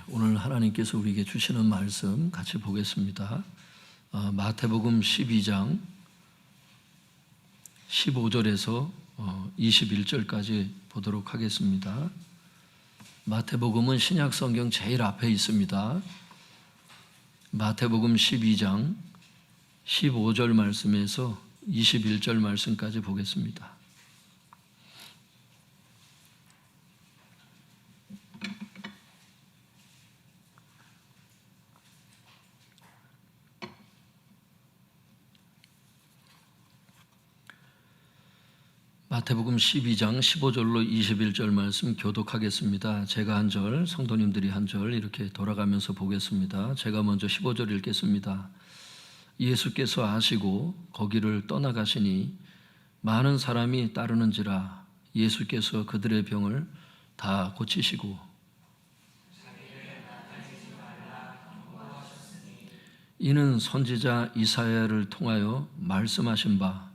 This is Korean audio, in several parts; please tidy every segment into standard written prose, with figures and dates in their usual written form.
오늘 하나님께서 우리에게 주시는 말씀 같이 보겠습니다. 마태복음 12장 15절에서 21절까지 보도록 하겠습니다. 마태복음은 신약 성경 제일 앞에 있습니다. 마태복음 12장 15절 말씀에서 21절 말씀까지 보겠습니다. 마태복음 12장 15절로 21절 말씀 교독하겠습니다. 제가 한 절, 성도님들이 한 절 이렇게 돌아가면서 보겠습니다. 제가 먼저 15절 읽겠습니다. 예수께서 아시고 거기를 떠나가시니 많은 사람이 따르는지라 예수께서 그들의 병을 다 고치시고 이는 선지자 이사야를 통하여 말씀하신 바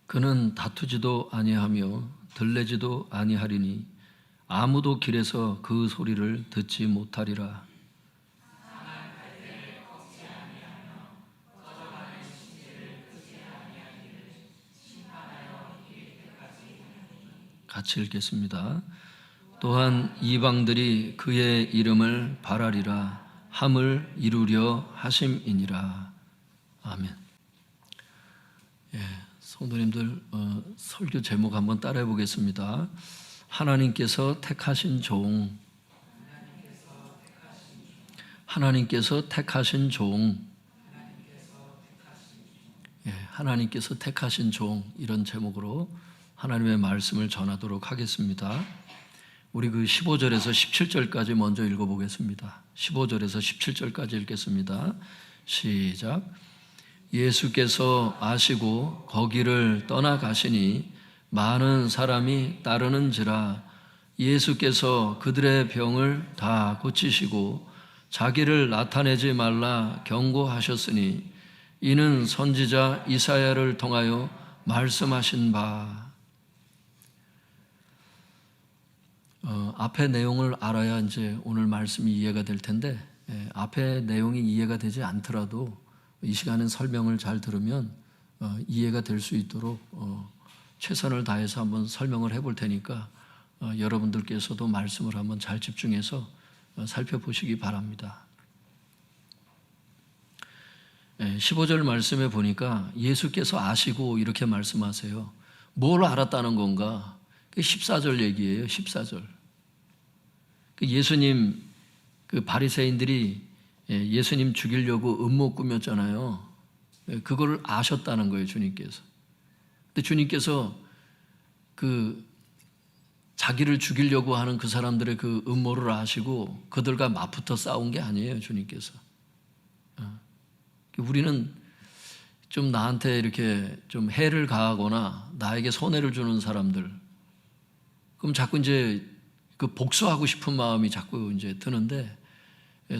그는 다투지도 아니하며 들레지도 아니하리니 아무도 길에서 그 소리를 듣지 못하리라. 같이 읽겠습니다. 또한 이방들이 그의 이름을 바라리라 함을 이루려 하심이니라. 아멘. 성도님들 설교 제목 한번 따라해 보겠습니다. 하나님께서 택하신 종, 하나님께서 택하신 종, 하나님께서 택하신 종, 이런 제목으로 하나님의 말씀을 전하도록 하겠습니다. 우리 그 15절에서 17절까지 먼저 읽어보겠습니다. 15절에서 17절까지 읽겠습니다. 시작. 예수께서 아시고 거기를 떠나가시니 많은 사람이 따르는지라 예수께서 그들의 병을 다 고치시고 자기를 나타내지 말라 경고하셨으니 이는 선지자 이사야를 통하여 말씀하신 바. 앞의 내용을 알아야 이제 오늘 말씀이 이해가 될 텐데 앞의 내용이 이해가 되지 않더라도 이 시간은 설명을 잘 들으면 이해가 될 수 있도록 최선을 다해서 한번 설명을 해볼 테니까 여러분들께서도 말씀을 한번 잘 집중해서 살펴보시기 바랍니다. 15절 말씀에 보니까 예수께서 아시고 이렇게 말씀하세요. 뭘 알았다는 건가? 14절 얘기예요. 14절. 예수님 그 바리새인들이 예수님 죽이려고 음모 꾸몄잖아요. 그걸 아셨다는 거예요, 주님께서. 근데 주님께서 그 자기를 죽이려고 하는 그 사람들의 그 음모를 아시고 그들과 맞붙어 싸운 게 아니에요, 주님께서. 우리는 좀 나한테 이렇게 좀 해를 가하거나 나에게 손해를 주는 사람들, 그럼 자꾸 이제 그 복수하고 싶은 마음이 자꾸 이제 드는데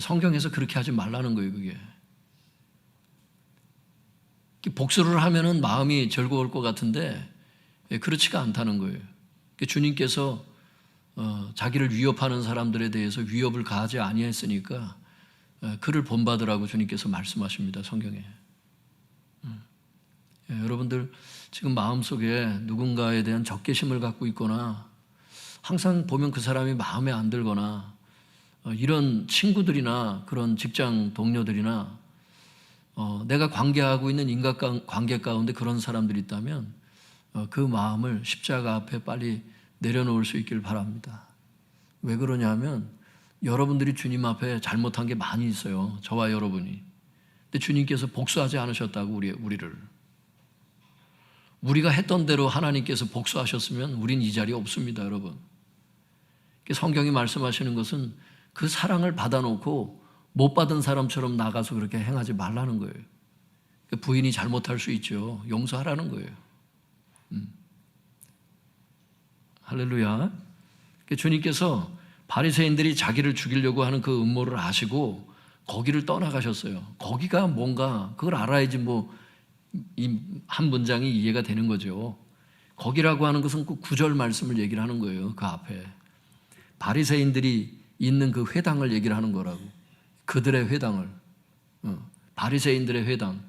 성경에서 그렇게 하지 말라는 거예요, 그게. 복수를 하면은 마음이 즐거울 것 같은데 그렇지가 않다는 거예요. 주님께서 자기를 위협하는 사람들에 대해서 위협을 가하지 아니했으니까 그를 본받으라고 주님께서 말씀하십니다, 성경에. 여러분들 지금 마음속에 누군가에 대한 적개심을 갖고 있거나 항상 보면 그 사람이 마음에 안 들거나 이런 친구들이나 그런 직장 동료들이나 내가 관계하고 있는 인간관계 가운데 그런 사람들이 있다면 그 마음을 십자가 앞에 빨리 내려놓을 수 있길 바랍니다. 왜 그러냐면 여러분들이 주님 앞에 잘못한 게 많이 있어요. 저와 여러분이. 근데 주님께서 복수하지 않으셨다고 우리를. 우리가 했던 대로 하나님께서 복수하셨으면 우린 이 자리에 없습니다, 여러분. 성경이 말씀하시는 것은 그 사랑을 받아놓고 못 받은 사람처럼 나가서 그렇게 행하지 말라는 거예요. 부인이 잘못할 수 있죠. 용서하라는 거예요. 할렐루야. 주님께서 바리새인들이 자기를 죽이려고 하는 그 음모를 아시고 거기를 떠나가셨어요. 거기가 뭔가 그걸 알아야지 뭐 이 한 문장이 이해가 되는 거죠. 거기라고 하는 것은 그 구절 말씀을 얘기를 하는 거예요. 그 앞에 바리새인들이 있는 그 회당을 얘기를 하는 거라고. 그들의 회당을, 바리새인들의 회당.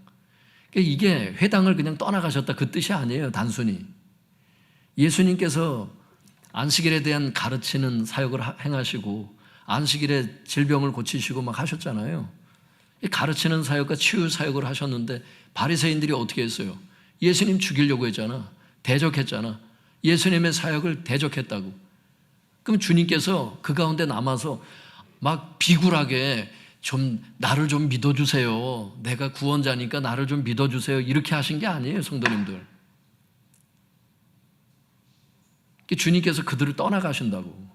이게 회당을 그냥 떠나가셨다 그 뜻이 아니에요. 단순히 예수님께서 안식일에 대한 가르치는 사역을 행하시고 안식일에 질병을 고치시고 막 하셨잖아요. 가르치는 사역과 치유 사역을 하셨는데 바리새인들이 어떻게 했어요? 예수님 죽이려고 했잖아. 대적했잖아. 예수님의 사역을 대적했다고. 그럼 주님께서 그 가운데 남아서 막 비굴하게 좀 나를 좀 믿어주세요. 내가 구원자니까 나를 좀 믿어주세요. 이렇게 하신 게 아니에요, 성도님들. 주님께서 그들을 떠나가신다고.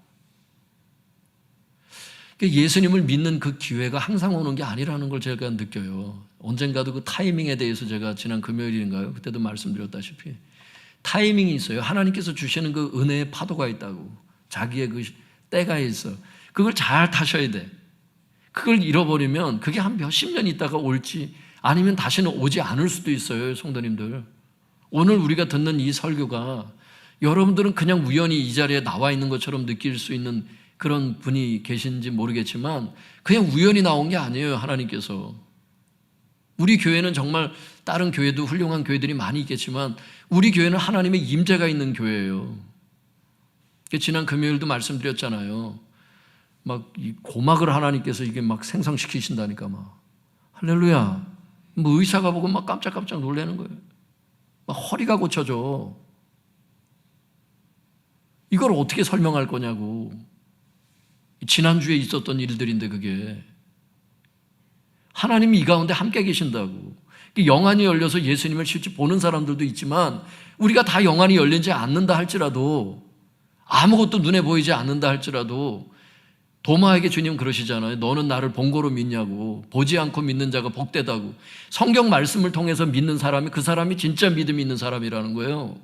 예수님을 믿는 그 기회가 항상 오는 게 아니라는 걸 제가 느껴요. 언젠가도 그 타이밍에 대해서 제가 지난 금요일인가요? 그때도 말씀드렸다시피 타이밍이 있어요. 하나님께서 주시는 그 은혜의 파도가 있다고. 자기의 그 때가 있어. 그걸 잘 타셔야 돼. 그걸 잃어버리면 그게 한 몇십 년 있다가 올지 아니면 다시는 오지 않을 수도 있어요, 성도님들. 오늘 우리가 듣는 이 설교가 여러분들은 그냥 우연히 이 자리에 나와 있는 것처럼 느낄 수 있는 그런 분이 계신지 모르겠지만 그냥 우연히 나온 게 아니에요. 하나님께서. 우리 교회는 정말 다른 교회도 훌륭한 교회들이 많이 있겠지만 우리 교회는 하나님의 임재가 있는 교회예요. 지난 금요일도 말씀드렸잖아요. 막 이 고막을 하나님께서 이게 막 생성시키신다니까 막 할렐루야. 뭐 의사가 보고 막 깜짝깜짝 놀라는 거예요. 막 허리가 고쳐져. 이걸 어떻게 설명할 거냐고. 지난주에 있었던 일들인데 그게 하나님이 이 가운데 함께 계신다고. 영안이 열려서 예수님을 실제 보는 사람들도 있지만 우리가 다 영안이 열리지 않는다 할지라도 아무것도 눈에 보이지 않는다 할지라도 도마에게 주님 그러시잖아요. 너는 나를 본 거로 믿냐고. 보지 않고 믿는 자가 복되다고. 성경 말씀을 통해서 믿는 사람이 그 사람이 진짜 믿음이 있는 사람이라는 거예요.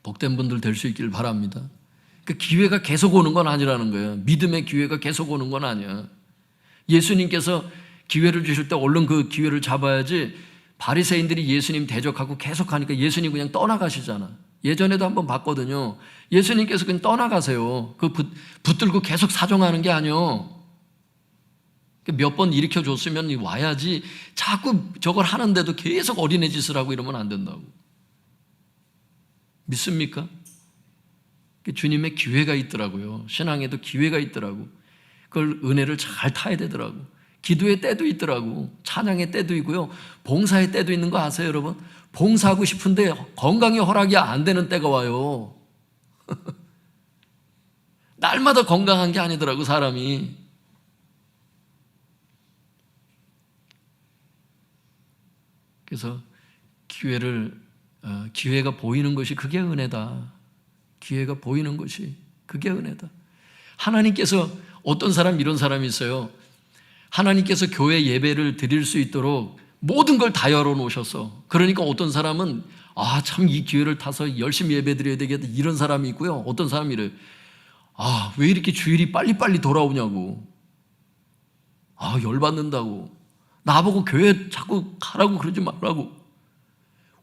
복된 분들 될 수 있기를 바랍니다. 그 기회가 계속 오는 건 아니라는 거예요. 믿음의 기회가 계속 오는 건 아니야. 예수님께서 기회를 주실 때 얼른 그 기회를 잡아야지. 바리새인들이 예수님 대적하고 계속 하니까 예수님 그냥 떠나가시잖아. 예전에도 한번 봤거든요. 예수님께서 그냥 떠나가세요. 그 붙들고 계속 사정하는 게 아니요. 몇 번 일으켜줬으면 와야지 자꾸 저걸 하는데도 계속 어린애 짓을 하고 이러면 안 된다고. 믿습니까? 주님의 기회가 있더라고요. 신앙에도 기회가 있더라고. 그걸 은혜를 잘 타야 되더라고. 기도의 때도 있더라고. 찬양의 때도 있고요. 봉사의 때도 있는 거 아세요, 여러분? 봉사하고 싶은데 건강이 허락이 안 되는 때가 와요. 날마다 건강한 게 아니더라고, 사람이. 그래서 기회가 보이는 것이 그게 은혜다. 기회가 보이는 것이 그게 은혜다. 하나님께서 어떤 사람 이런 사람이 있어요. 하나님께서 교회 예배를 드릴 수 있도록 모든 걸 다 열어놓으셨어. 그러니까 어떤 사람은 참 이 기회를 타서 열심히 예배 드려야 되겠다 이런 사람이 있고요. 어떤 사람이 이래요. 왜 이렇게 주일이 빨리빨리 돌아오냐고. 열받는다고. 나보고 교회 자꾸 가라고 그러지 말라고.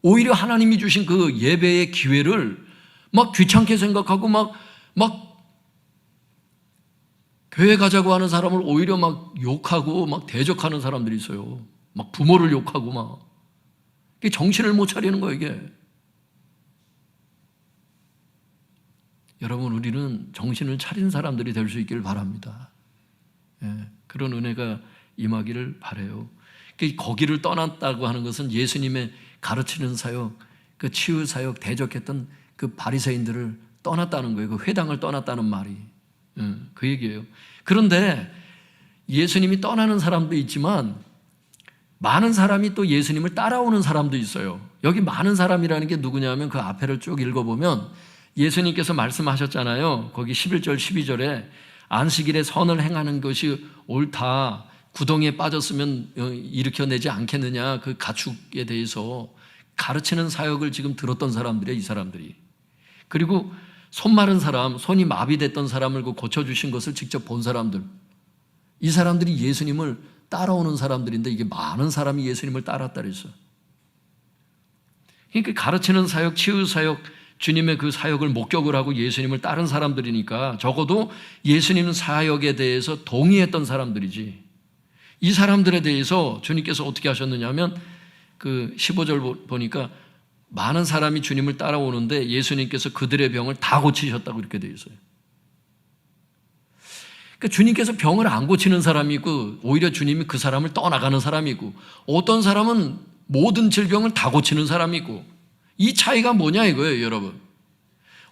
오히려 하나님이 주신 그 예배의 기회를 막 귀찮게 생각하고 막 교회 가자고 하는 사람을 오히려 막 욕하고 막 대적하는 사람들이 있어요. 막 부모를 욕하고 막. 이게 정신을 못 차리는 거예요, 이게. 여러분, 우리는 정신을 차린 사람들이 될 수 있기를 바랍니다. 그런 은혜가 임하기를 바라요. 거기를 떠났다고 하는 것은 예수님의 가르치는 사역, 그 치유 사역 대적했던 그 바리새인들을 떠났다는 거예요. 그 회당을 떠났다는 말이. 그 얘기예요. 그런데 예수님이 떠나는 사람도 있지만 많은 사람이 또 예수님을 따라오는 사람도 있어요. 여기 많은 사람이라는 게 누구냐면 그 앞에를 쭉 읽어보면 예수님께서 말씀하셨잖아요. 거기 11절 12절에 안식일에 선을 행하는 것이 옳다. 구덩이에 빠졌으면 일으켜내지 않겠느냐. 그 가축에 대해서 가르치는 사역을 지금 들었던 사람들이에요. 이 사람들이. 그리고 손 마른 사람, 손이 마비됐던 사람을 고쳐주신 것을 직접 본 사람들, 이 사람들이 예수님을 따라오는 사람들인데 이게 많은 사람이 예수님을 따랐다 그랬어요. 그러니까 가르치는 사역, 치유 사역, 주님의 그 사역을 목격을 하고 예수님을 따른 사람들이니까 적어도 예수님 사역에 대해서 동의했던 사람들이지. 이 사람들에 대해서 주님께서 어떻게 하셨느냐 하면 그 15절 보니까 많은 사람이 주님을 따라오는데 예수님께서 그들의 병을 다 고치셨다고 이렇게 되어 있어요. 그러니까 주님께서 병을 안 고치는 사람이 있고 오히려 주님이 그 사람을 떠나가는 사람이 있고 어떤 사람은 모든 질병을 다 고치는 사람이 있고 이 차이가 뭐냐 이거예요, 여러분.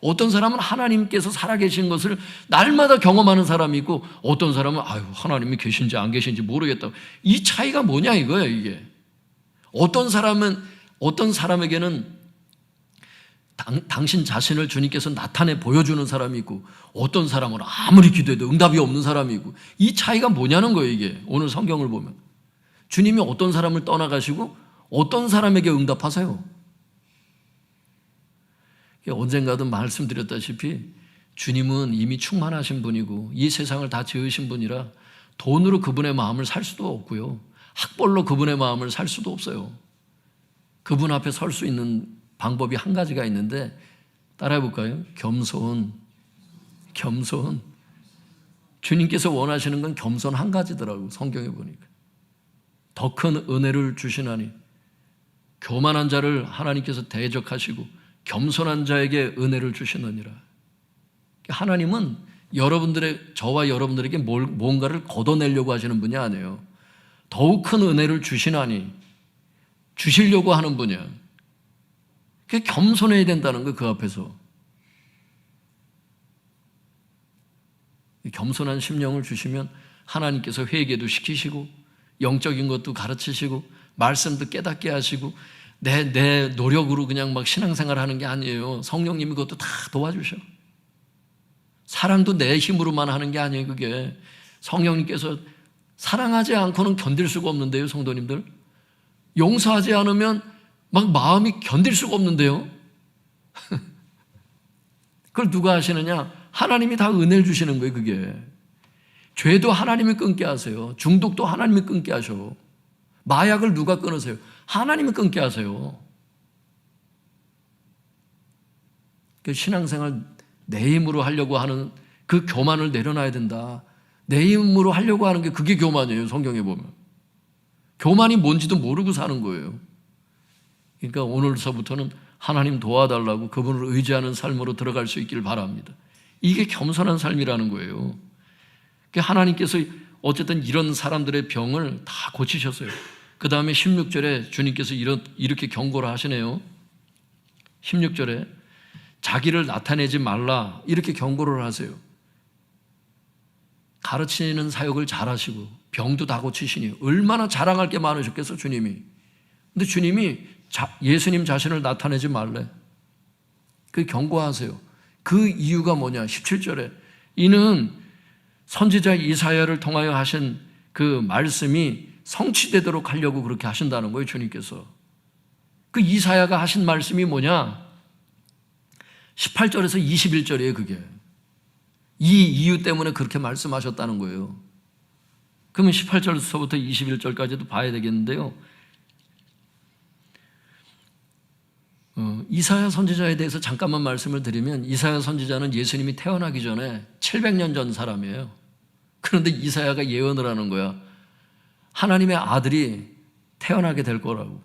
어떤 사람은 하나님께서 살아계신 것을 날마다 경험하는 사람이 있고 어떤 사람은 아유 하나님이 계신지 안 계신지 모르겠다. 이 차이가 뭐냐 이거예요, 이게. 어떤 사람에게는 당신 자신을 주님께서 나타내 보여주는 사람이 있고 어떤 사람은 아무리 기도해도 응답이 없는 사람이 있고 이 차이가 뭐냐는 거예요, 이게. 오늘 성경을 보면 주님이 어떤 사람을 떠나가시고 어떤 사람에게 응답하세요. 언젠가도 말씀드렸다시피 주님은 이미 충만하신 분이고 이 세상을 다 지으신 분이라 돈으로 그분의 마음을 살 수도 없고요, 학벌로 그분의 마음을 살 수도 없어요. 그분 앞에 설 수 있는 방법이 한 가지가 있는데 따라해 볼까요? 겸손. 주님께서 원하시는 건 겸손 한 가지더라고, 성경에 보니까. 더 큰 은혜를 주시나니 교만한 자를 하나님께서 대적하시고 겸손한 자에게 은혜를 주시느니라. 하나님은 저와 여러분들에게 뭔가를 걷어내려고 하시는 분이 아니에요. 더욱 큰 은혜를 주시나니 주시려고 하는 분이야. 그게 겸손해야 된다는 거예요, 그 앞에서. 겸손한 심령을 주시면 하나님께서 회개도 시키시고 영적인 것도 가르치시고 말씀도 깨닫게 하시고 내 노력으로 그냥 막 신앙생활 하는 게 아니에요. 성령님이 그것도 다 도와주셔. 사랑도 내 힘으로만 하는 게 아니에요, 그게. 성령님께서 사랑하지 않고는 견딜 수가 없는데요, 성도님들. 용서하지 않으면 막 마음이 견딜 수가 없는데요. 그걸 누가 하시느냐? 하나님이 다 은혜를 주시는 거예요, 그게. 죄도 하나님이 끊게 하세요. 중독도 하나님이 끊게 하셔. 마약을 누가 끊으세요? 하나님이 끊게 하세요. 그 신앙생활 내 힘으로 하려고 하는 그 교만을 내려놔야 된다. 내 힘으로 하려고 하는 게 그게 교만이에요, 성경에 보면. 교만이 뭔지도 모르고 사는 거예요. 그러니까 오늘서부터는 하나님 도와달라고 그분을 의지하는 삶으로 들어갈 수 있기를 바랍니다. 이게 겸손한 삶이라는 거예요. 하나님께서 어쨌든 이런 사람들의 병을 다 고치셨어요. 그 다음에 16절에 주님께서 이렇게 경고를 하시네요. 16절에 자기를 나타내지 말라 이렇게 경고를 하세요. 가르치는 사역을 잘하시고 병도 다 고치시니 얼마나 자랑할 게 많으셨겠어, 주님이. 근데 주님이 예수님 자신을 나타내지 말래. 그 경고하세요. 그 이유가 뭐냐? 17절에 이는 선지자 이사야를 통하여 하신 그 말씀이 성취되도록 하려고 그렇게 하신다는 거예요, 주님께서. 그 이사야가 하신 말씀이 뭐냐? 18절에서 21절이에요, 그게. 이 이유 때문에 그렇게 말씀하셨다는 거예요. 그러면 18절부터 21절까지도 봐야 되겠는데요. 이사야 선지자에 대해서 잠깐만 말씀을 드리면 이사야 선지자는 예수님이 태어나기 전에 700년 전 사람이에요. 그런데 이사야가 예언을 하는 거야. 하나님의 아들이 태어나게 될 거라고.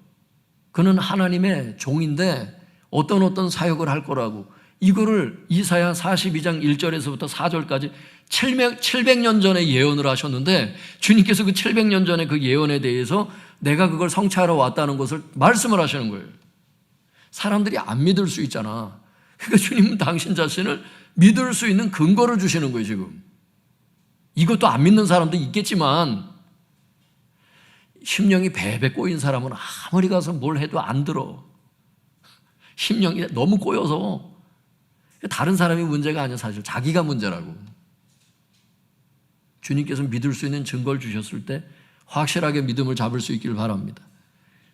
그는 하나님의 종인데 어떤 사역을 할 거라고. 이거를 이사야 42장 1절에서부터 4절까지 700년 전에 예언을 하셨는데 주님께서 그 700년 전에 그 예언에 대해서 내가 그걸 성취하러 왔다는 것을 말씀을 하시는 거예요. 사람들이 안 믿을 수 있잖아. 그러니까 주님은 당신 자신을 믿을 수 있는 근거를 주시는 거예요, 지금. 이것도 안 믿는 사람도 있겠지만 심령이 배배 꼬인 사람은 아무리 가서 뭘 해도 안 들어. 심령이 너무 꼬여서. 다른 사람이 문제가 아니야, 사실. 자기가 문제라고. 주님께서 믿을 수 있는 증거를 주셨을 때 확실하게 믿음을 잡을 수 있기를 바랍니다.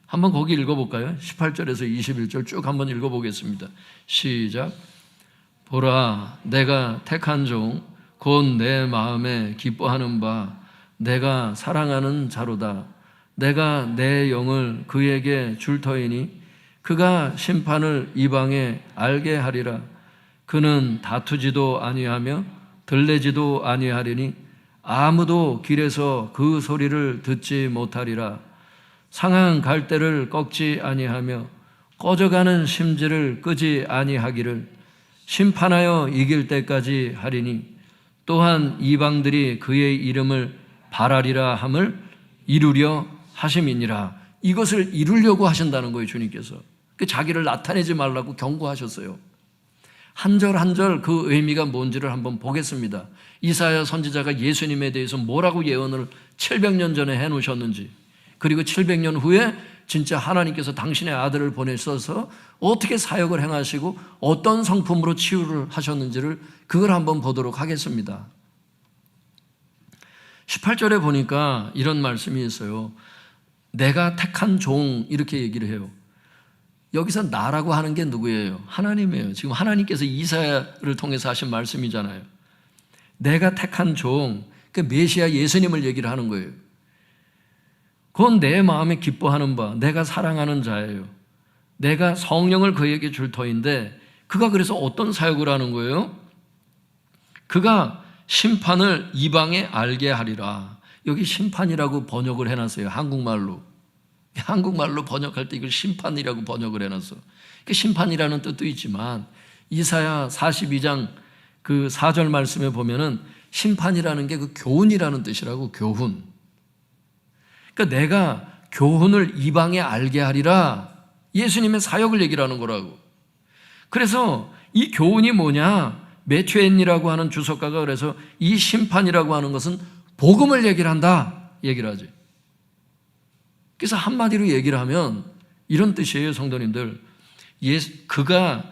한번 거기 읽어볼까요? 18절에서 21절 쭉 한번 읽어보겠습니다. 시작. 보라, 내가 택한 종, 곧 내 마음에 기뻐하는 바, 내가 사랑하는 자로다. 내가 내 영을 그에게 줄 터이니 그가 심판을 이방에 알게 하리라. 그는 다투지도 아니하며 들레지도 아니하리니 아무도 길에서 그 소리를 듣지 못하리라. 상한 갈대를 꺾지 아니하며 꺼져가는 심지를 끄지 아니하기를 심판하여 이길 때까지 하리니 또한 이방들이 그의 이름을 바라리라 함을 이루려 하심이니라. 이것을 이루려고 하신다는 거예요, 주님께서. 그 자기를 나타내지 말라고 경고하셨어요. 한 절 한 절 그 의미가 뭔지를 한번 보겠습니다. 이사야 선지자가 예수님에 대해서 뭐라고 예언을 700년 전에 해놓으셨는지, 그리고 700년 후에 진짜 하나님께서 당신의 아들을 보내셔서 어떻게 사역을 행하시고 어떤 성품으로 치유를 하셨는지를 그걸 한번 보도록 하겠습니다. 18절에 보니까 이런 말씀이 있어요. 내가 택한 종, 이렇게 얘기를 해요. 여기서 나라고 하는 게 누구예요? 하나님이에요. 지금 하나님께서 이사야를 통해서 하신 말씀이잖아요. 내가 택한 종, 그 메시아 예수님을 얘기를 하는 거예요. 그건 내 마음에 기뻐하는 바, 내가 사랑하는 자예요. 내가 성령을 그에게 줄 터인데 그가 그래서 어떤 사역을 하는 거예요? 그가 심판을 이방에 알게 하리라. 여기 심판이라고 번역을 해놨어요. 한국말로. 한국말로 번역할 때 이걸 심판이라고 번역을 해놨어. 그 심판이라는 뜻도 있지만 이사야 42장 그 4절 말씀에 보면은 심판이라는 게 그 교훈이라는 뜻이라고, 교훈. 그러니까 내가 교훈을 이방에 알게 하리라. 예수님의 사역을 얘기를 하는 거라고. 그래서 이 교훈이 뭐냐? 매튜엔이라고 하는 주석가가 그래서 이 심판이라고 하는 것은 복음을 얘기를 한다, 얘기를 하지. 그래서 한마디로 얘기를 하면 이런 뜻이에요, 성도님들. 그가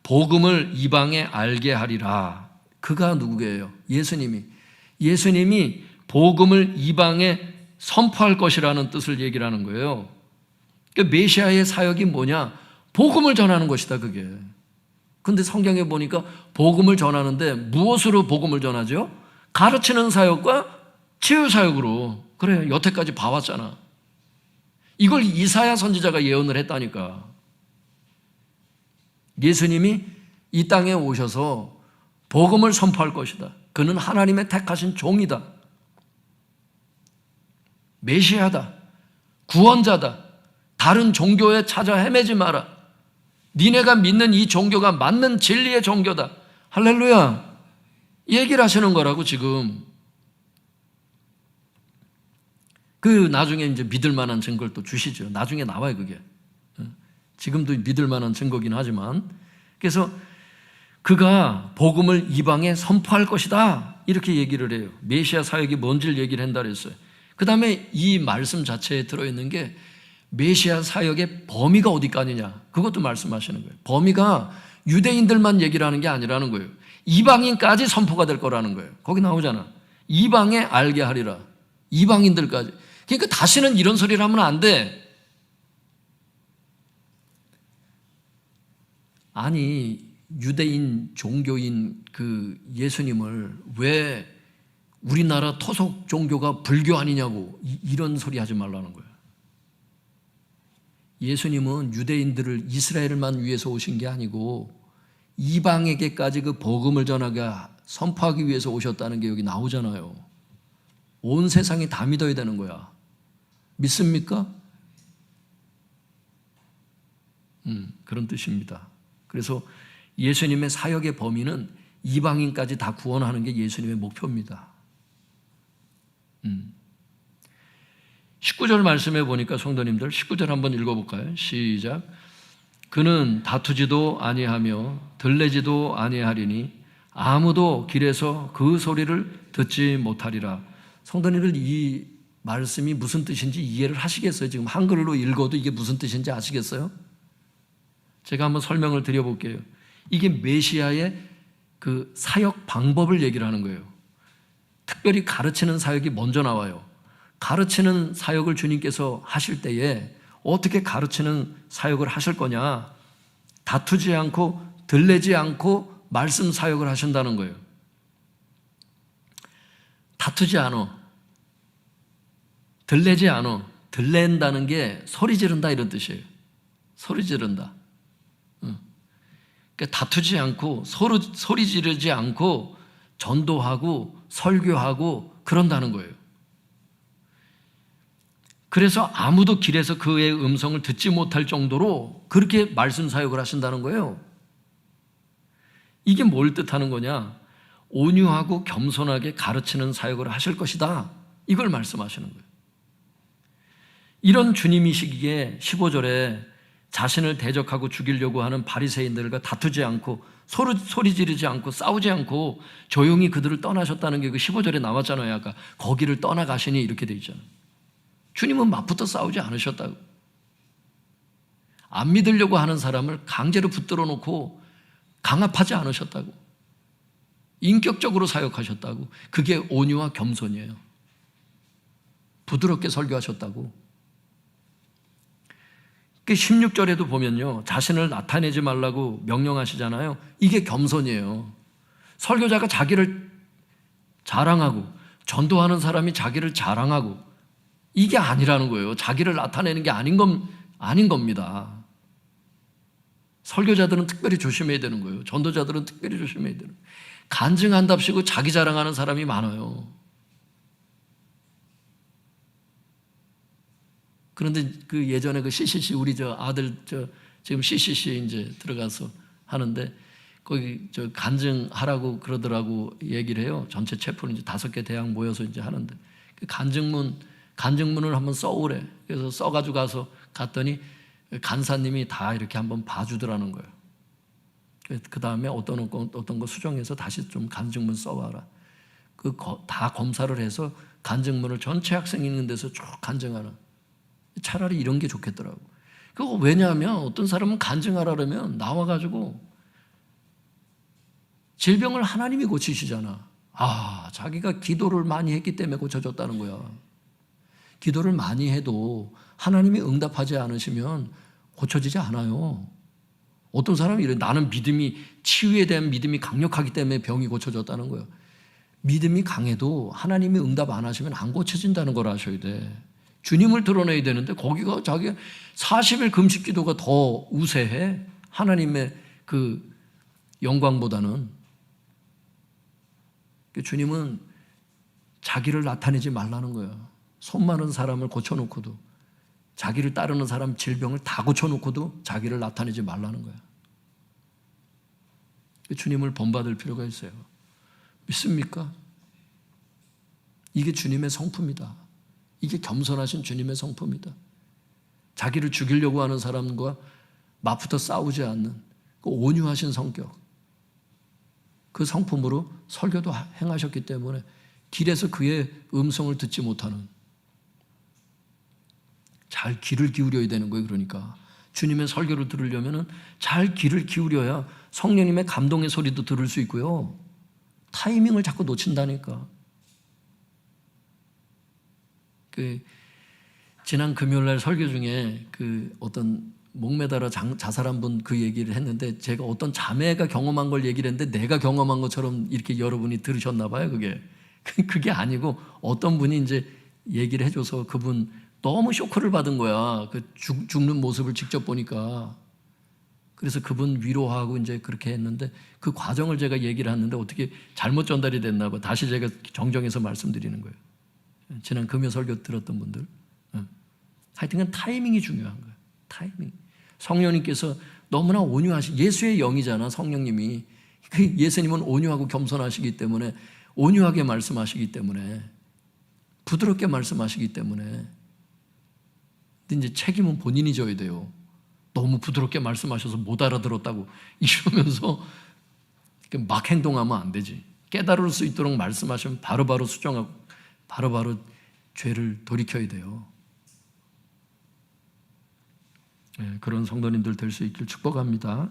복음을 이방에 알게 하리라. 그가 누구예요? 예수님이. 예수님이 복음을 이방에 선포할 것이라는 뜻을 얘기를 하는 거예요. 그러니까 메시아의 사역이 뭐냐? 복음을 전하는 것이다, 그게. 근데 성경에 보니까 복음을 전하는데 무엇으로 복음을 전하죠? 가르치는 사역과 치유 사역으로. 그래, 여태까지 봐왔잖아. 이걸 이사야 선지자가 예언을 했다니까. 예수님이 이 땅에 오셔서 복음을 선포할 것이다. 그는 하나님의 택하신 종이다. 메시아다. 구원자다. 다른 종교에 찾아 헤매지 마라. 니네가 믿는 이 종교가 맞는 진리의 종교다. 할렐루야. 얘기를 하시는 거라고 지금. 그 나중에 이제 믿을 만한 증거를 또 주시죠. 나중에 나와요, 그게. 지금도 믿을 만한 증거긴 하지만. 그래서 그가 복음을 이방에 선포할 것이다, 이렇게 얘기를 해요. 메시아 사역이 뭔지를 얘기를 한다 그랬어요. 그 다음에 이 말씀 자체에 들어있는 게 메시아 사역의 범위가 어디까지냐, 그것도 말씀하시는 거예요. 범위가 유대인들만 얘기를 하는 게 아니라는 거예요. 이방인까지 선포가 될 거라는 거예요. 거기 나오잖아. 이방에 알게 하리라. 이방인들까지. 그러니까 다시는 이런 소리를 하면 안 돼. 아니, 유대인 종교인 그 예수님을 왜 우리나라 토속 종교가 불교 아니냐고 이런 소리 하지 말라는 거예요. 예수님은 유대인들을, 이스라엘만 위해서 오신 게 아니고 이방에게까지 그 복음을 전하게 선포하기 위해서 오셨다는 게 여기 나오잖아요. 온 세상이 다 믿어야 되는 거야. 믿습니까? 그런 뜻입니다. 그래서 예수님의 사역의 범위는 이방인까지 다 구원하는 게 예수님의 목표입니다. 19절 말씀해 보니까 성도님들 19절 한번 읽어볼까요? 시작. 그는 다투지도 아니하며 들레지도 아니하리니 아무도 길에서 그 소리를 듣지 못하리라. 성도님들, 이 말씀이 무슨 뜻인지 이해를 하시겠어요? 지금 한글로 읽어도 이게 무슨 뜻인지 아시겠어요? 제가 한번 설명을 드려볼게요. 이게 메시아의 그 사역 방법을 얘기를 하는 거예요. 특별히 가르치는 사역이 먼저 나와요. 가르치는 사역을 주님께서 하실 때에 어떻게 가르치는 사역을 하실 거냐? 다투지 않고 들레지 않고 말씀 사역을 하신다는 거예요. 다투지 않아. 들레지 않아. 들랜다는 게 소리 지른다 이런 뜻이에요. 소리 지른다. 그러니까 다투지 않고 소리 지르지 않고 전도하고 설교하고 그런다는 거예요. 그래서 아무도 길에서 그의 음성을 듣지 못할 정도로 그렇게 말씀 사역을 하신다는 거예요. 이게 뭘 뜻하는 거냐? 온유하고 겸손하게 가르치는 사역을 하실 것이다. 이걸 말씀하시는 거예요. 이런 주님이시기에 15절에 자신을 대적하고 죽이려고 하는 바리새인들과 다투지 않고 소리 지르지 않고 싸우지 않고 조용히 그들을 떠나셨다는 게 그 15절에 나왔잖아요. 아까 거기를 떠나가시니 이렇게 돼 있잖아요. 주님은 맞붙어 싸우지 않으셨다고. 안 믿으려고 하는 사람을 강제로 붙들어 놓고 강압하지 않으셨다고. 인격적으로 사역하셨다고. 그게 온유와 겸손이에요. 부드럽게 설교하셨다고. 그 16절에도 보면요, 자신을 나타내지 말라고 명령하시잖아요. 이게 겸손이에요. 설교자가 자기를 자랑하고 전도하는 사람이 자기를 자랑하고 이게 아니라는 거예요. 자기를 나타내는 게 아닌 겁니다. 설교자들은 특별히 조심해야 되는 거예요. 전도자들은 특별히 조심해야 되는 거예요. 간증한답시고 자기 자랑하는 사람이 많아요. 그런데 그 예전에 그 CCC 우리 저 아들 지금 CCC 이제 들어가서 하는데 거기 저 간증하라고 그러더라고 얘기를 해요. 전체 체포는 이제 5개 대학 모여서 이제 하는데 그 간증문을 한번 써오래. 그래서 써가지고 갔더니 간사님이 다 이렇게 한번 봐주더라는 거예요. 그 다음에 어떤 거 수정해서 다시 좀 간증문 써와라. 다 검사를 해서 간증문을 전체 학생 있는 데서 쭉 간증하라. 차라리 이런 게 좋겠더라고. 그거 왜냐하면 어떤 사람은 간증하라면 나와가지고 질병을 하나님이 고치시잖아. 자기가 기도를 많이 했기 때문에 고쳐졌다는 거야. 기도를 많이 해도 하나님이 응답하지 않으시면 고쳐지지 않아요. 어떤 사람이 이래. 나는 치유에 대한 믿음이 강력하기 때문에 병이 고쳐졌다는 거예요. 믿음이 강해도 하나님이 응답 안 하시면 안 고쳐진다는 걸 아셔야 돼. 주님을 드러내야 되는데 거기가 자기 40일 금식 기도가 더 우세해. 하나님의 그 영광보다는. 주님은 자기를 나타내지 말라는 거야. 손 많은 사람을 고쳐놓고도, 자기를 따르는 사람 질병을 다 고쳐놓고도 자기를 나타내지 말라는 거야. 주님을 본받을 필요가 있어요. 믿습니까? 이게 주님의 성품이다. 이게 겸손하신 주님의 성품이다. 자기를 죽이려고 하는 사람과 맞붙어 싸우지 않는 그 온유하신 성격, 그 성품으로 설교도 행하셨기 때문에 길에서 그의 음성을 듣지 못하는, 잘 귀를 기울여야 되는 거예요. 그러니까 주님의 설교를 들으려면 잘 귀를 기울여야 성령님의 감동의 소리도 들을 수 있고요. 타이밍을 자꾸 놓친다니까. 지난 금요일날 설교 중에 어떤 목매달아 자살한 분 그 얘기를 했는데, 제가 어떤 자매가 경험한 걸 얘기를 했는데 내가 경험한 것처럼 이렇게 여러분이 들으셨나 봐요. 그게 아니고 어떤 분이 이제 얘기를 해줘서 그분 너무 쇼크를 받은 거야. 죽는 모습을 직접 보니까. 그래서 그분 위로하고 이제 그렇게 했는데 그 과정을 제가 얘기를 하는데 어떻게 잘못 전달이 됐나 봐. 다시 제가 정정해서 말씀드리는 거예요. 지난 금요 설교 들었던 분들. 하여튼 타이밍이 중요한 거예요. 타이밍. 성령님께서 너무나 온유하신, 예수의 영이잖아, 성령님이. 예수님은 온유하고 겸손하시기 때문에, 온유하게 말씀하시기 때문에, 부드럽게 말씀하시기 때문에. 근데 이제 책임은 본인이 져야 돼요. 너무 부드럽게 말씀하셔서 못 알아들었다고 이러면서 막 행동하면 안 되지. 깨달을 수 있도록 말씀하시면 바로바로 수정하고 바로바로 죄를 돌이켜야 돼요. 그런 성도님들 될 수 있길 축복합니다.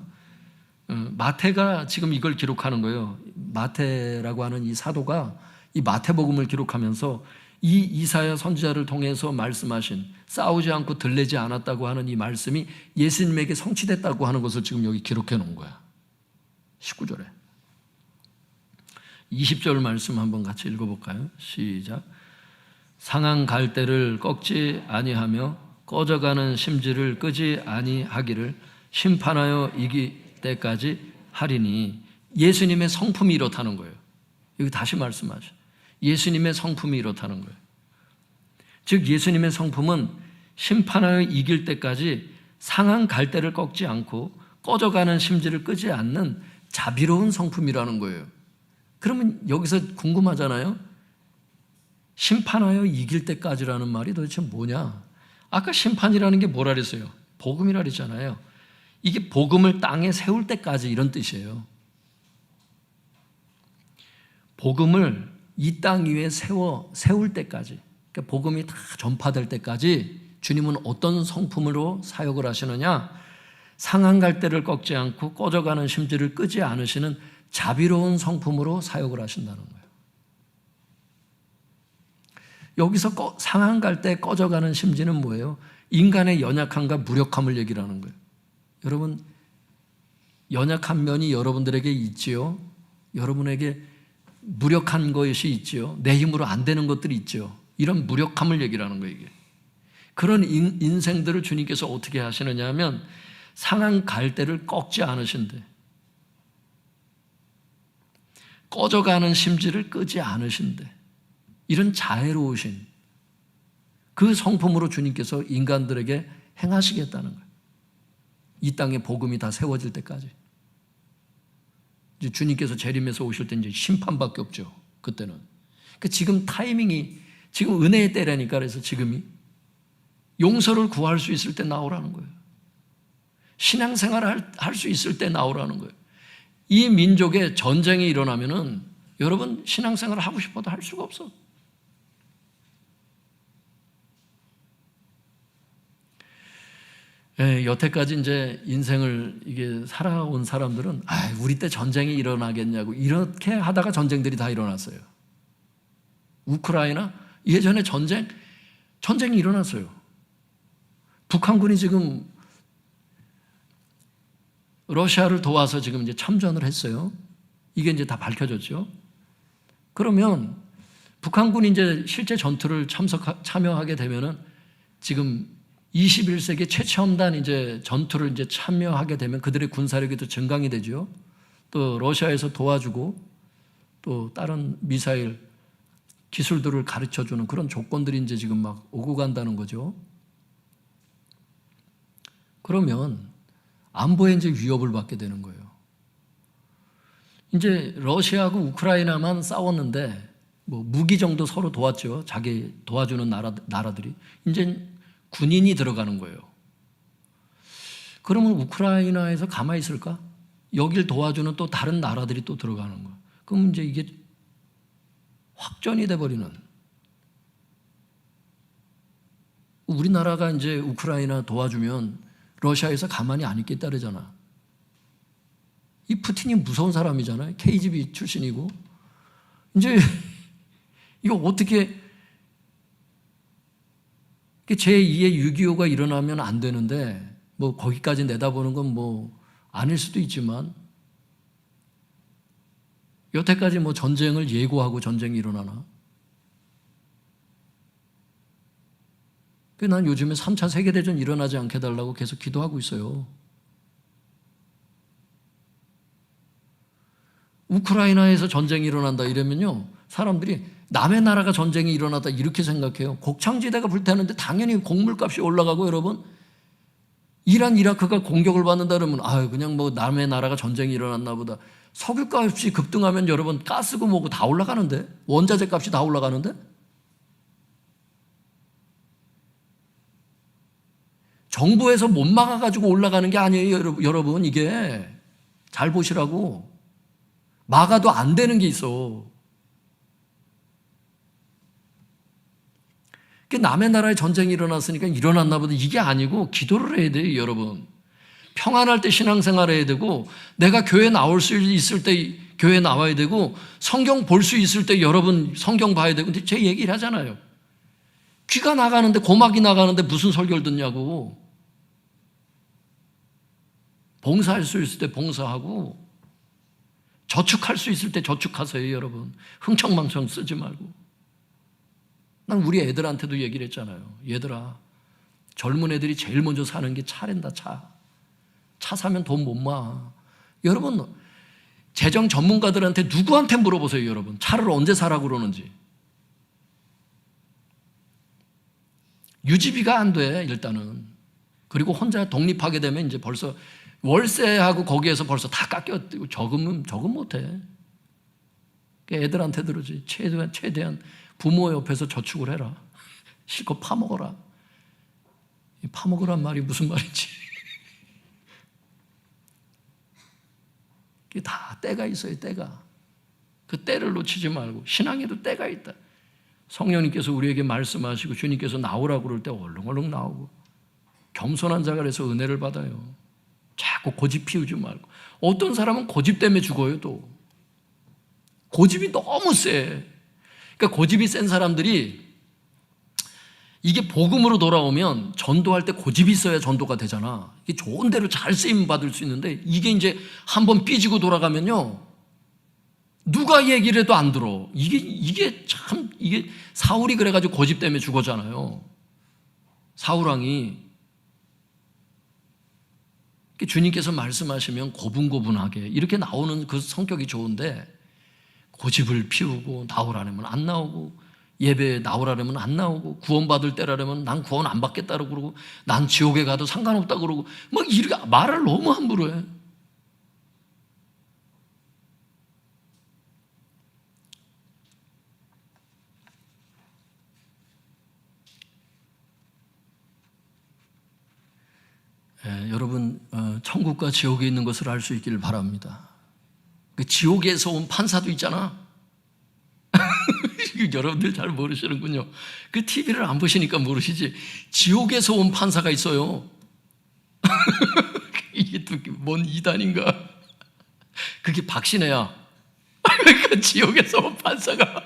마태가 지금 이걸 기록하는 거예요. 마태라고 하는 이 사도가 이 마태복음을 기록하면서 이 이사야 선지자를 통해서 말씀하신, 싸우지 않고 들레지 않았다고 하는 이 말씀이 예수님에게 성취됐다고 하는 것을 지금 여기 기록해 놓은 거야. 19절에. 20절 말씀 한번 같이 읽어볼까요? 시작. 상한 갈대를 꺾지 아니하며 꺼져가는 심지를 끄지 아니하기를 심판하여 이길 때까지 하리니. 예수님의 성품이 이렇다는 거예요. 여기 다시 말씀하죠. 예수님의 성품이 이렇다는 거예요. 즉 예수님의 성품은 심판하여 이길 때까지 상한 갈대를 꺾지 않고 꺼져가는 심지를 끄지 않는 자비로운 성품이라는 거예요. 그러면 여기서 궁금하잖아요. 심판하여 이길 때까지라는 말이 도대체 뭐냐? 아까 심판이라는 게 뭐라 그랬어요? 복음이라 그랬잖아요. 이게 복음을 땅에 세울 때까지 이런 뜻이에요. 복음을 이 땅 위에 세울 때까지, 그러니까 복음이 다 전파될 때까지 주님은 어떤 성품으로 사역을 하시느냐? 상한 갈대를 꺾지 않고 꺼져가는 심지를 끄지 않으시는 자비로운 성품으로 사역을 하신다는 거예요. 여기서 상한 갈대 꺼져가는 심지는 뭐예요? 인간의 연약함과 무력함을 얘기하는 거예요. 여러분, 연약한 면이 여러분들에게 있지요. 여러분에게 무력한 것이 있지요. 내 힘으로 안 되는 것들이 있죠. 이런 무력함을 얘기하는 거예요. 이게. 그런 인생들을 주님께서 어떻게 하시느냐 하면 상한 갈대를 꺾지 않으신대. 꺼져가는 심지를 끄지 않으신대. 이런 자애로우신 그 성품으로 주님께서 인간들에게 행하시겠다는 거예요. 이 땅에 복음이 다 세워질 때까지. 이제 주님께서 재림에서 오실 때 이제 심판밖에 없죠. 그때는. 그러니까 지금 타이밍이 지금 은혜의 때라니까. 그래서 지금이 용서를 구할 수 있을 때 나오라는 거예요. 신앙생활을 할 수 있을 때 나오라는 거예요. 이 민족에 전쟁이 일어나면은 여러분 신앙생활을 하고 싶어도 할 수가 없어. 예, 여태까지 이제 인생을 이게 살아온 사람들은 우리 때 전쟁이 일어나겠냐고 이렇게 하다가 전쟁들이 다 일어났어요. 우크라이나 예전에 전쟁이 일어났어요. 북한군이 지금 러시아를 도와서 지금 이제 참전을 했어요. 이게 이제 다 밝혀졌죠. 그러면 북한군이 이제 실제 전투를 참여하게 되면은 지금 21세기 최첨단 이제 전투를 이제 참여하게 되면 그들의 군사력이 또 증강이 되죠. 또 러시아에서 도와주고 또 다른 미사일 기술들을 가르쳐 주는 그런 조건들이 이제 지금 막 오고 간다는 거죠. 그러면 안보에 이제 위협을 받게 되는 거예요. 이제 러시아하고 우크라이나만 싸웠는데 뭐 무기 정도 서로 도왔죠. 자기 도와주는 나라들이. 이제 군인이 들어가는 거예요. 그러면 우크라이나에서 가만히 있을까? 여길 도와주는 또 다른 나라들이 또 들어가는 거예요. 그럼 이제 이게 확전이 돼버리는. 우리나라가 이제 우크라이나 도와주면 러시아에서 가만히 안 있겠다 그러잖아. 이 푸틴이 무서운 사람이잖아요. KGB 출신이고. 이제 이거 어떻게 제2의 6.25가 일어나면 안 되는데 뭐 거기까지 내다보는 건 뭐 아닐 수도 있지만 여태까지 뭐 전쟁을 예고하고 전쟁이 일어나나? 난 요즘에 3차 세계대전 일어나지 않게 해달라고 계속 기도하고 있어요. 우크라이나에서 전쟁이 일어난다 이러면요, 사람들이 남의 나라가 전쟁이 일어났다 이렇게 생각해요. 곡창지대가 불타는데 당연히 곡물값이 올라가고, 여러분 이란 이라크가 공격을 받는다 그러면 그냥 뭐 남의 나라가 전쟁이 일어났나 보다. 석유값이 급등하면 여러분 가스고 뭐고 다 올라가는데, 원자재 값이 다 올라가는데, 정부에서 못 막아가지고 올라가는 게 아니에요. 여러분 이게 잘 보시라고. 막아도 안 되는 게 있어. 남의 나라에 전쟁이 일어났으니까 일어났나 보다 이게 아니고 기도를 해야 돼요. 여러분 평안할 때 신앙생활 해야 되고, 내가 교회 나올 수 있을 때 교회 나와야 되고, 성경 볼 수 있을 때 여러분 성경 봐야 되고. 근데 제 얘기를 하잖아요. 귀가 나가는데, 고막이 나가는데 무슨 설교를 듣냐고. 봉사할 수 있을 때 봉사하고, 저축할 수 있을 때 저축하세요, 여러분. 흥청망청 쓰지 말고. 난 우리 애들한테도 얘기를 했잖아요. 얘들아, 젊은 애들이 제일 먼저 사는 게 차랜다, 차. 차 사면 돈 못 마. 여러분, 재정 전문가들한테 누구한테 물어보세요, 여러분. 차를 언제 사라고 그러는지. 유지비가 안 돼, 일단은. 그리고 혼자 독립하게 되면 이제 벌써 월세하고 거기에서 벌써 다 깎여. 적금 못 해. 애들한테 들으지. 최대한 부모 옆에서 저축을 해라. 실컷 파먹어라. 파먹으란 말이 무슨 말인지. 이게 다 때가 있어요, 때가. 그 때를 놓치지 말고. 신앙에도 때가 있다. 성령님께서 우리에게 말씀하시고 주님께서 나오라고 그럴 때 얼렁얼렁 나오고, 겸손한 자가 돼서 은혜를 받아요. 자꾸 고집 피우지 말고. 어떤 사람은 고집 때문에 죽어요, 또. 고집이 너무 세. 그러니까 고집이 센 사람들이 이게 복음으로 돌아오면 전도할 때 고집이 있어야 전도가 되잖아. 이게 좋은 대로 잘 쓰임 받을 수 있는데, 이게 이제 한번 삐지고 돌아가면요, 누가 얘기를 해도 안 들어. 이게 사울이 그래가지고 고집 때문에 죽었잖아요. 사울왕이. 주님께서 말씀하시면 고분고분하게 이렇게 나오는 그 성격이 좋은데, 고집을 피우고 나오라면 안 나오고, 예배에 나오라면 안 나오고, 구원받을 때라면 난 구원 안 받겠다고 그러고, 난 지옥에 가도 상관없다고 그러고, 막 이렇게 말을 너무 함부로 해. 여러분, 천국과 지옥에 있는 것을 알 수 있기를 바랍니다. 그 지옥에서 온 판사도 있잖아. 여러분들 잘 모르시는군요. 그 TV를 안 보시니까 모르시지. 지옥에서 온 판사가 있어요. 이게 또 뭔 이단인가? 그게 박신혜야. 그 지옥에서 온 판사가.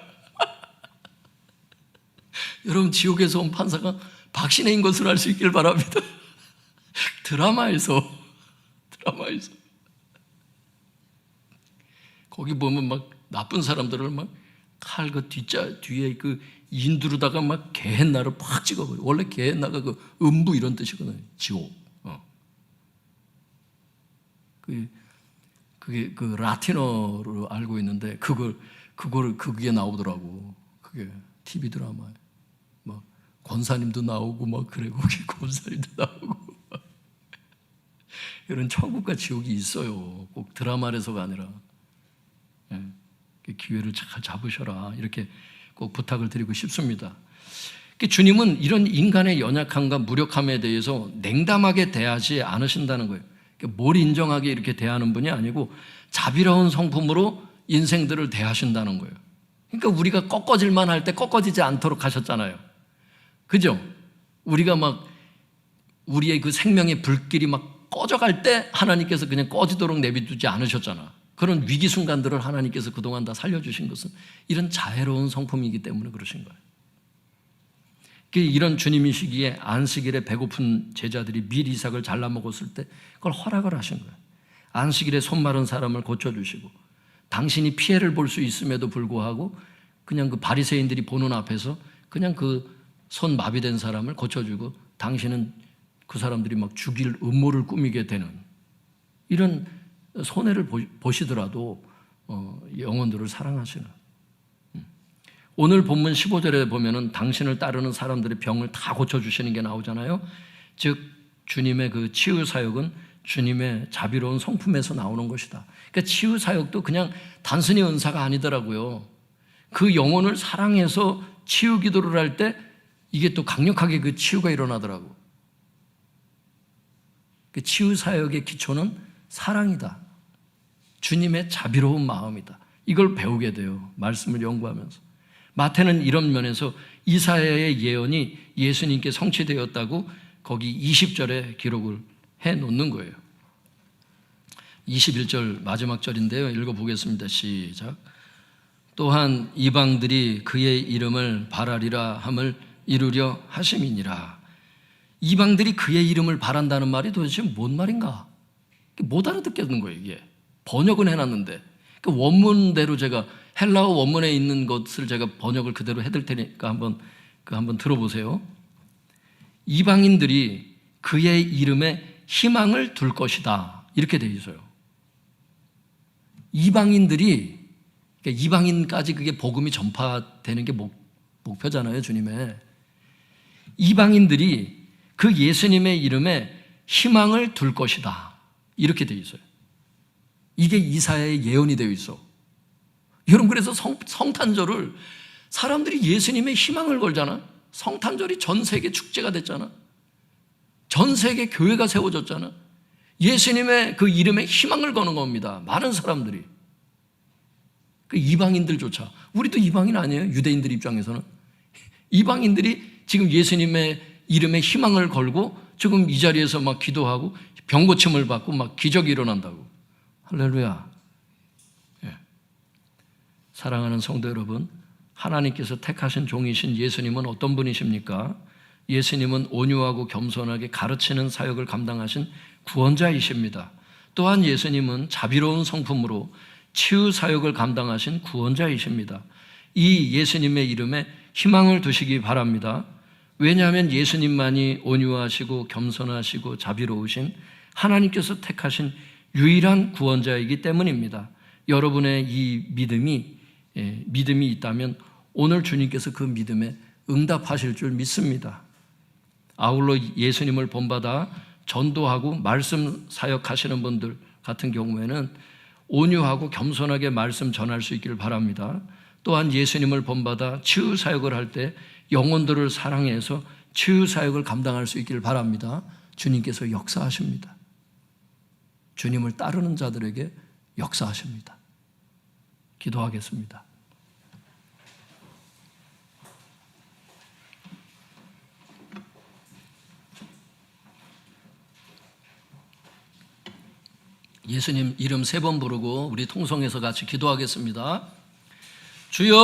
여러분, 지옥에서 온 판사가 박신혜인 것을 알 수 있기를 바랍니다. 드라마에서 거기 보면 막 나쁜 사람들을 막 칼 그 뒤에 그 인두르다가 막 게헨나를 팍 찍어버려. 원래 게헨나가 그 음부 이런 뜻이거든요. 지옥. 그게 그 라틴어로 알고 있는데 그게 나오더라고. 그게 TV 드라마에 막 권사님도 나오고 막 그래. 거기 권사님도 나오고. 이런 천국과 지옥이 있어요. 꼭 드라마에서가 아니라. 기회를 잘 잡으셔라. 이렇게 꼭 부탁을 드리고 싶습니다. 주님은 이런 인간의 연약함과 무력함에 대해서 냉담하게 대하지 않으신다는 거예요. 뭘 인정하게 이렇게 대하는 분이 아니고 자비로운 성품으로 인생들을 대하신다는 거예요. 그러니까 우리가 꺾어질만 할 때 꺾어지지 않도록 하셨잖아요. 그죠? 우리가 막 우리의 그 생명의 불길이 막 꺼져갈 때 하나님께서 그냥 꺼지도록 내비두지 않으셨잖아. 그런 위기 순간들을 하나님께서 그동안 다 살려주신 것은 이런 자애로운 성품이기 때문에 그러신 거예요. 이런 주님이시기에 안식일에 배고픈 제자들이 밀 이삭을 잘라 먹었을 때 그걸 허락을 하신 거예요. 안식일에 손 마른 사람을 고쳐주시고, 당신이 피해를 볼 수 있음에도 불구하고 그냥 그 바리새인들이 보는 앞에서 그냥 그 손 마비된 사람을 고쳐주고, 당신은 그 사람들이 막 죽일 음모를 꾸미게 되는 이런 손해를 보시더라도 영혼들을 사랑하시는. 오늘 본문 15절에 보면은 당신을 따르는 사람들의 병을 다 고쳐주시는 게 나오잖아요. 즉 주님의 그 치유 사역은 주님의 자비로운 성품에서 나오는 것이다. 그러니까 치유 사역도 그냥 단순히 은사가 아니더라고요. 그 영혼을 사랑해서 치유 기도를 할 때 이게 또 강력하게 그 치유가 일어나더라고. 그 치유 사역의 기초는 사랑이다. 주님의 자비로운 마음이다. 이걸 배우게 돼요. 말씀을 연구하면서. 마태는 이런 면에서 이사야의 예언이 예수님께 성취되었다고 거기 20절에 기록을 해놓는 거예요. 21절 마지막 절인데요. 읽어보겠습니다. 시작. 또한 이방들이 그의 이름을 바라리라 함을 이루려 하심이니라. 이방들이 그의 이름을 바란다는 말이 도대체 뭔 말인가? 못 알아듣겠는 거예요, 이게. 번역은 해놨는데. 그 원문대로 제가 헬라어 원문에 있는 것을 제가 번역을 그대로 해드릴 테니까 한번 들어보세요. 이방인들이 그의 이름에 희망을 둘 것이다. 이렇게 되어 있어요. 이방인들이, 그러니까 이방인까지 그게 복음이 전파되는 게 목표잖아요, 주님의. 이방인들이 그 예수님의 이름에 희망을 둘 것이다. 이렇게 되어 있어요. 이게 이사야의 예언이 되어 있어. 여러분, 그래서 성탄절을 사람들이 예수님의 희망을 걸잖아. 성탄절이 전 세계 축제가 됐잖아. 전 세계 교회가 세워졌잖아. 예수님의 그 이름에 희망을 거는 겁니다. 많은 사람들이. 그 이방인들조차. 우리도 이방인 아니에요? 유대인들 입장에서는. 이방인들이 지금 예수님의 이름에 희망을 걸고 지금 이 자리에서 막 기도하고 병 고침을 받고 막 기적이 일어난다고. 할렐루야. 예. 사랑하는 성도 여러분, 하나님께서 택하신 종이신 예수님은 어떤 분이십니까? 예수님은 온유하고 겸손하게 가르치는 사역을 감당하신 구원자이십니다. 또한 예수님은 자비로운 성품으로 치유 사역을 감당하신 구원자이십니다. 이 예수님의 이름에 희망을 두시기 바랍니다. 왜냐하면 예수님만이 온유하시고 겸손하시고 자비로우신 하나님께서 택하신 유일한 구원자이기 때문입니다. 여러분의 이 믿음이 있다면 오늘 주님께서 그 믿음에 응답하실 줄 믿습니다. 아울러 예수님을 본받아 전도하고 말씀 사역하시는 분들 같은 경우에는 온유하고 겸손하게 말씀 전할 수 있기를 바랍니다. 또한 예수님을 본받아 치유 사역을 할 때 영혼들을 사랑해서 치유 사역을 감당할 수 있기를 바랍니다. 주님께서 역사하십니다. 주님을 따르는 자들에게 역사하십니다. 기도하겠습니다. 예수님 이름 3번 부르고 우리 통성에서 같이 기도하겠습니다. 주여